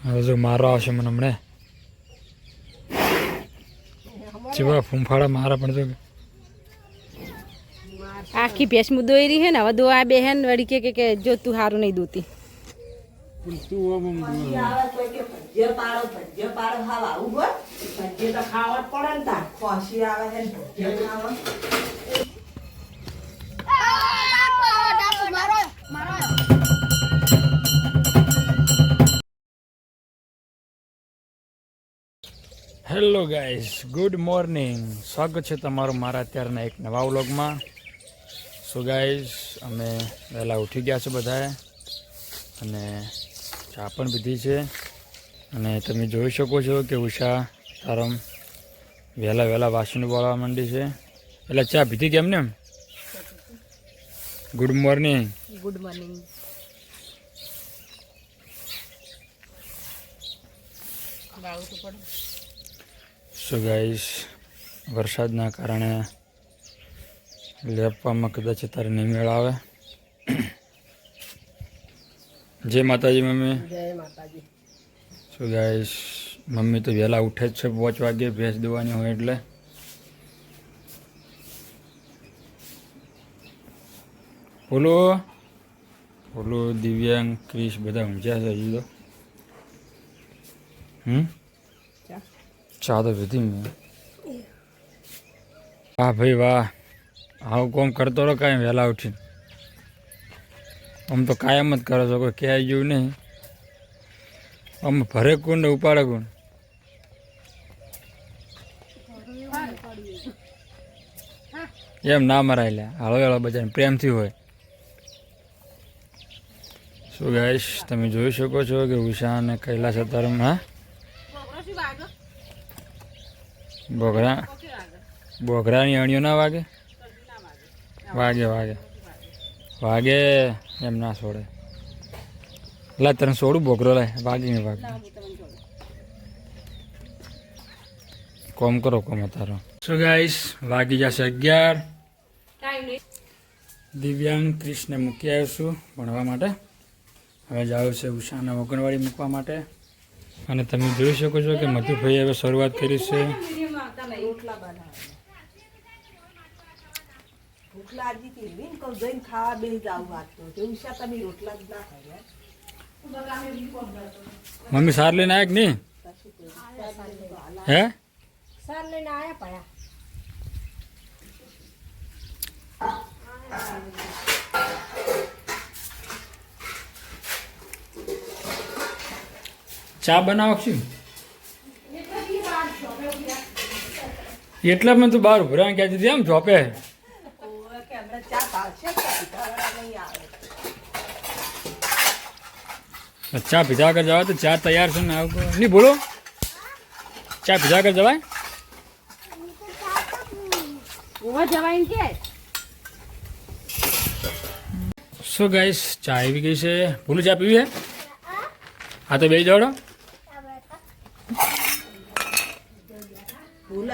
હવે જો મારો આવશે મને હમણે જેવા ફૂંફાડા મારા પણ જો આખી ભેંસ મુ દોઈ રહી હે ને હવે દોવા બેહેન વળી કે જો તું સારું નહીં દોતી હેલો ગાઈઝ, ગુડ મોર્નિંગ. સ્વાગત છે તમારું મારા અત્યારના એક નવા વ્લોગમાં. સો ગાઈઝ, અમે વહેલા ઉઠી ગયા છે બધાએ અને ચા પણ પીધી છે. અને તમે જોઈ શકો છો કે ઉષા તારમ વહેલા વાસણ બોલાવવા માંડી છે. એટલે ચા પીધી કેમ ને? Good morning. Good morning. So guys, વરસાદના કારણે લેપવામાં કદાચ અત્યારે નહીં મેળ આવે. જય માતાજી મમ્મી. જય માતાજી. સો ગાઈસ, મમ્મી તો વહેલા ઉઠે જ છે 5 વાગે, ભેંસ દોવાની હોય એટલે. બોલો દિવ્યાંગ, ક્રિશ બધા ઊંઝ્યા છે હજી તો. ચા તો પીધી મેં. વાહ ભાઈ વાહ, આવું કોમ કરતો રહો કાંઈ વહેલા ઉઠીને. આમ તો કાયમ જ કરો છો, કોઈ ક્યાંય ગયું નહીં. આમ ભરે કોણ ને ઉપાડે કોણ? એમ ના મરાય લે, હળો બધાને પ્રેમથી હોય. શું ગાઈશ, તમે જોઈ શકો છો કે ઉષા અને કૈલાસ અત્યારે હા બોઘરાની અણીઓ ના વાગે? વાગે એમ ના છોડે. લા તને છોડું બોઘરો લે, વાગી નહીં વાગે. કોમ કરો તારો. સો ગાઈસ, વાગી જશે 11. દિવ્યાંગ ક્રિશને મૂકી આવ્યો છું ભણવા માટે. હવે જાઉં છે ઉષાને ઓગણવાડી મૂકવા માટે. અને તમે જોઈ શકો છો કે મધુભાઈ હવે શરૂઆત કરી છે. મમ્મી સાર લઈને આવ્યા કે નહીં? હે સાર લઈને આયા પાયા. ચા બનાવો છું એટલે મેં તું બહાર ઉભરાને ક્યાં દીધી એમ જોપે. ચા પીધા આગળ જવાય તો ચા તૈયાર છે ને આવું નહીં બોલો. ચા પીધા આગળ જવાય? શું ગાઈસ, ચા આવી ગઈ છે. ભૂલું ચા પીવી હે? હા તો બે જોડો.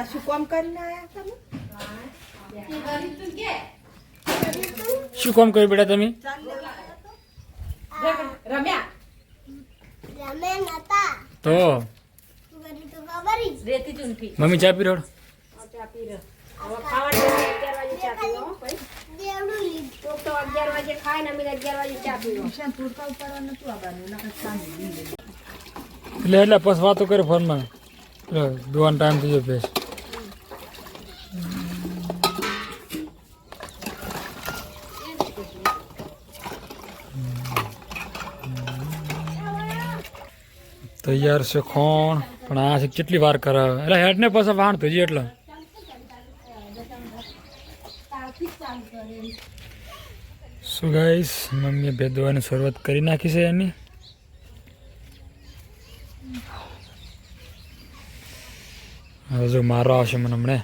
શું કામ કર્યું બેટા તમે? તો મમ્મી ચા પી રોડ. એટલે પછી વાતો કરે ફોનમાં. દોવાનો ટાઈમ થઈ ગયો ભેંસ. તૈયાર છે કોણ પણ આ કેટલી વાર કરે એટલે હેડ ને પછી વાણ થઈ એટલે. શું ગાઈસ, મમ્મીએ ભેંસ દોવાની શરૂઆત કરી નાખી છે એની. હવે જો મારો આવશે મને હમણે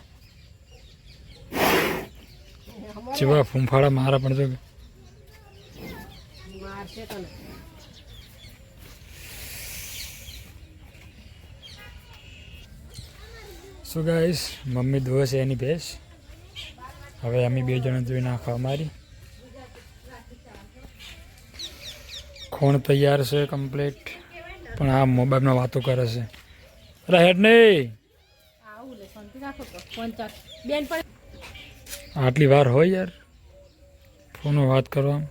જેવા ફૂંફાડા મારા પણ જો. સો ગાઈસ, મમ્મી ધોવે છે એની ભેંસ. હવે અમે 2 જણા ધોઈ નાખવા અમારી. ખૂણ તૈયાર છે કમ્પ્લીટ. પણ આ મોબાઈલમાં વાતો કરે છે. અરે હેડ નહીં, આવું લે શાંતિ રાખો તો ફોન ચાલ બેન પણ આટલી વાર હોય યાર ફોનમાં વાત કરવા.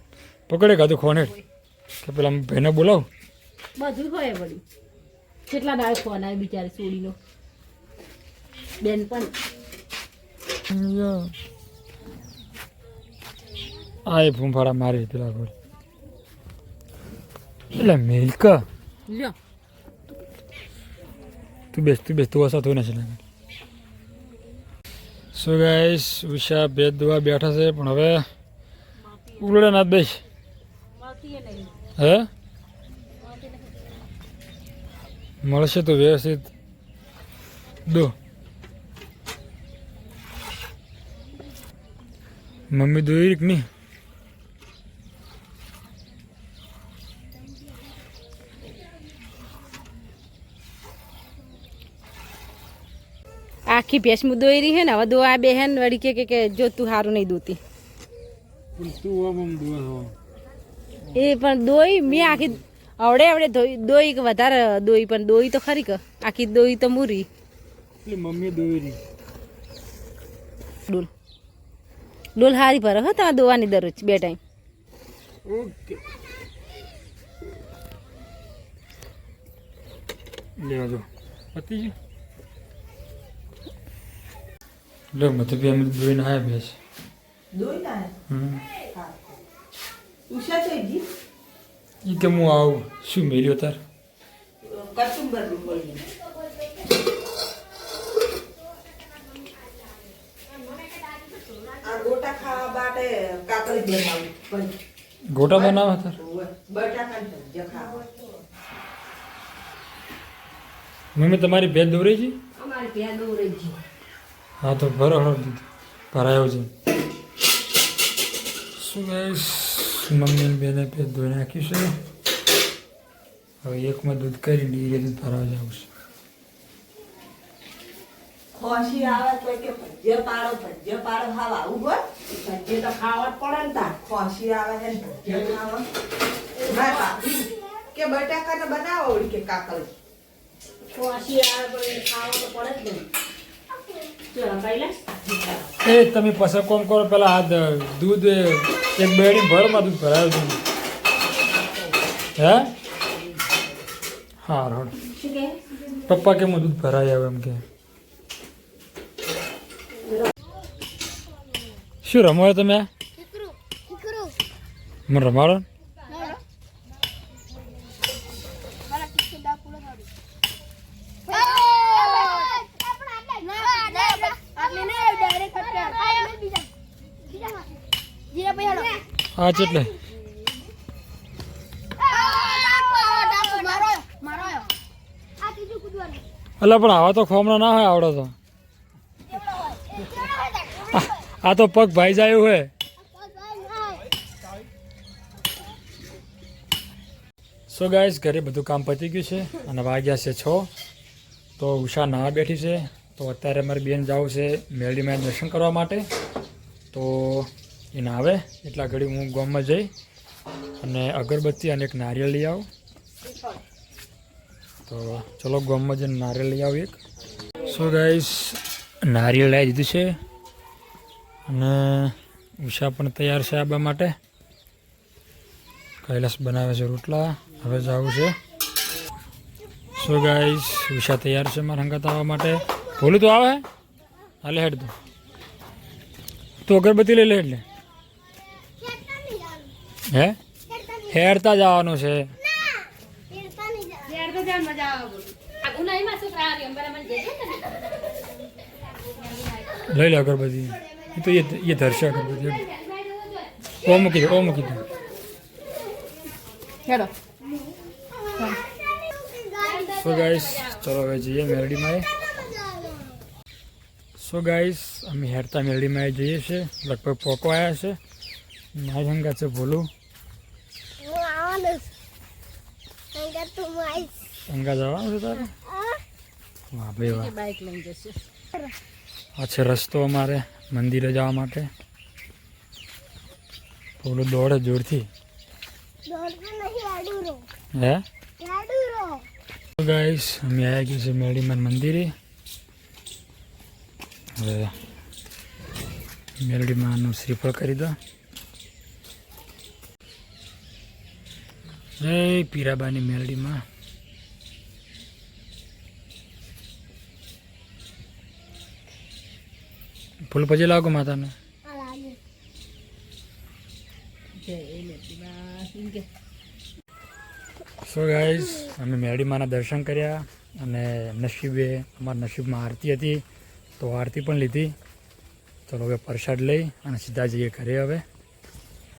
પકડે કાધું ફોન હેડ કે પેલા ભાઈને બોલાવ. બધું હોય વળી કેટલા દાડે ફોન આવે બિચારી સોડીનો બેન પણ આ એ ફૂંફાડા મારી પેલા ઘર એટલે મિલ્કા લ્યો તું બેસ તું અસર થયું નથી. સો ગાઈસ ઉષા ભેદ દવા બેઠા છે પણ હવે ઉલડે ના બેસ હે મળશે તો વ્યવસ્થિત દો. મમ્મી દોઈ કે નહીં આખી ભેંસ મુ દોઈ રહી હે ને હવે દોવા બે હે ને વળી કે જો તું સારું નહીં દોતી એ પણ દોઈ મેં આખી આવડે દોઈ કે વધારે દોઈ પણ દોઈ તો ખરી કે આખી દોઈ તો મૂરી મમ્મી દોઈ રહી. ડોલ ડોલ હારી ભરે હો તમારે દોવાની દરરોજ 2 ટાઈમ. ઓકે લેવા દો પતી ગયું. લો મત બી અમે દોઈને આવ્યા બેસ એ કે હું આવું શું મેલ્યો તાર ગોટા બનાવા તાર મમ્મી તમારી ભેદ દોરી છે. હા તો બરાબર દીધું ભરાયો છે. શું ગાઈસ મમ્મી બેને ભેદ ધોઈ નાખ્યું છે. હવે એકમાં દૂધ કરીને એ દૂધ ભરાવા જવું છે. ખોસી આવે તો કે ભજ્ય પાડો ખાવા આવું હોય ભજ્ય તો ખાવા જ પડે ને તાર ખોસી આવે છે ને ભજ્ય ખાવા ના કાકી કે બટાકા ને બનાવો ઓળી કે કાકળી ખોસી આવે પણ ખાવા તો પડે જ નહીં. એ તમે પછી કોમ કરો પેલા આ દૂધ એક બેડી ભરમાં દૂધ ભરાયું છે. હે હા રોડ પપ્પા કે હું દૂધ ભરાઈ આવે એમ કે શું રમો તમે મને રમાડો. હા એટલે અલા પણ આવા તો ખોમણા ના હોય આવડે તો આ તો પગ ભાઈ જાય હોય. સો ગાઈસ ઘરે બધું કામ પતી ગયું છે અને વાગ્યા છે 6 તો ઉષા નાવા બેઠી છે. તો અત્યારે મારી બેન જવું છે મેરડીમાં દર્શન કરવા માટે. તો એ નાવે એટલા ઘડી હું ગામમાં જઈ અને અગરબત્તી અને એક નારિયેળ લઈ આવું. તો ચલો ગામમાં જઈને નારિયેળ લઈ આવું એક. સો ગાઈસ નારિયેળ લાવી દીધું છે અને ઉષા પણ તૈયાર છે આવવા માટે. કૈલાસ બનાવે છે રોટલા. હવે જવું છે. સો ગાઈસ ઉષા તૈયાર છે મારા હંગાત આવવા માટે. ભોલું તો આવે હાલે હેડ તું અગરબત્તી લઈ લે એટલે હે હેડતા જવાનું છે. લઈ લે અગરબત્તી એ તો એ ધરશે અગરબત્તી. ઓ મૂકી દે હેડો સો ગાઈસ ચલો હવે જઈએ મેરડીમાં. સો ગાઈસ અમે હેરતા મેરડીમાં જઈએ છીએ. લગભગ પોકો આવ્યા છે. મારી હંગા છે ભોલું હંગા જવાનું છે તારે. વાહ ભાઈ વાહ. બાઈક લઈને જશે. આ છે રસ્તો અમારે મંદિરે જવા માટે. ભોલું દોડે જોરથી. હે ગાઈસ અમે આવ્યા ગયા છે મેરડીમાન મંદિરે. હવે મેરડીમાનું શ્રીફળ કરી દો. જય પીરાબાની મેરડીમાં. ફૂલ પછી લાગો માતાને. સો ગાઈઝ અમે મેરડીમાના દર્શન કર્યા અને નસીબે અમારા નસીબમાં આરતી હતી તો આરતી પણ લીધી. ચલો હવે પ્રસાદ લઈ અને સીધા જઈએ ઘરે હવે.